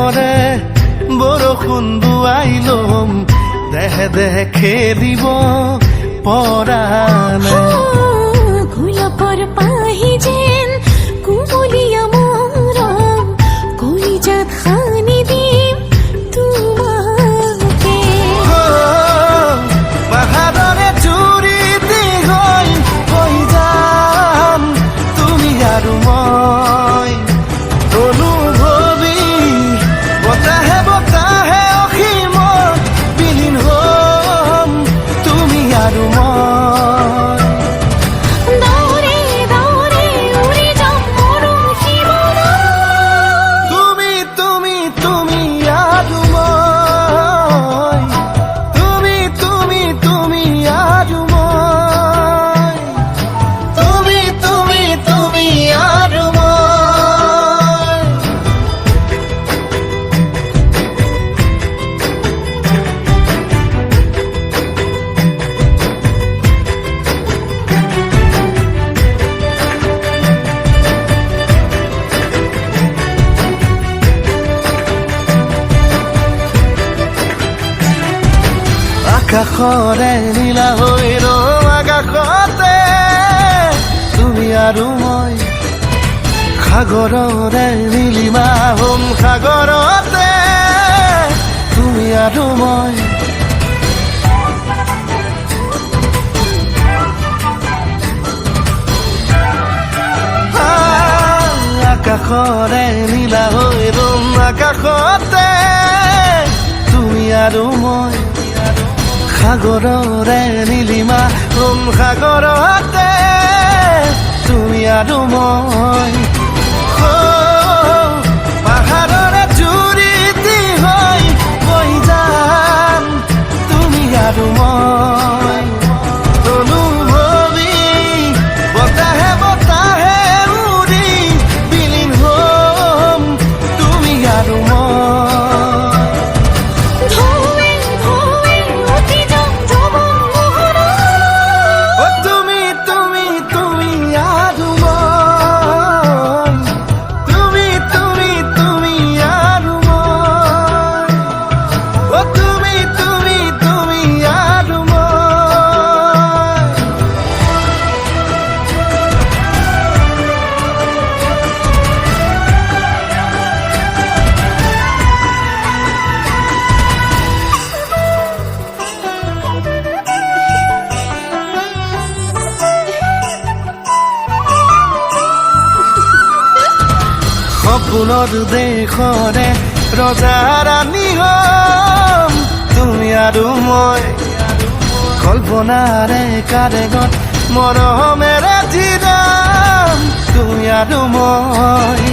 প্ৰেমৰে বৰষুণ বুৱাই লম দেহে দেহে খেলিব পৰা নাই গোলাপৰ পাহি যেন কুমলীয়া মৰম কলিজাত সানি দিম তোমাকে পাহাৰৰে চুৰি দি হৈ যাম তুমি আৰু মই অনুভৱী বতাহে বতাহে অসীমত বিলীন হ'ম তুমি আৰু মই দৌৰে দৌৰে উৰি যাম মৰম সীমানা তুমি তুমি তুমি আৰু মই তুমি তুমি তুমি আৰু মই তুমি তুমি তুমি আৰু মই আকাশৰে নীলা হৈ ৰওঁ আকাশতে তুমি আৰু মই সাগৰৰে নীলিমা হ'ম সাগৰতে তুমি আৰু মই আকাশৰে নীলা হৈ ৰওঁ আকাশতে তুমি আৰু মই সাগৰৰে নীলিমা হ'ম সাগৰতে তুমি আৰু মই পাহাৰৰে চুৰি দি হৈ যাম তুমি আৰু মই অনুভৱী বতাহে বতাহে উৰি বিলীন হ'ম তুমি আৰু মই ধোৱে ধোৱে উঠি যাম যৌৱন মোহনা অ তুমি তুমি তুমি আৰু মই তুমি তুমি তুমি আৰু মই অ তুমি তুমি তুমি আৰু মই সপোনৰ দেশৰে ৰজা ৰাণী হ'ম তুমি আৰু মই কল্পনাৰে কাৰেগত মৰমেৰে জিৰাম তুমি আৰু মই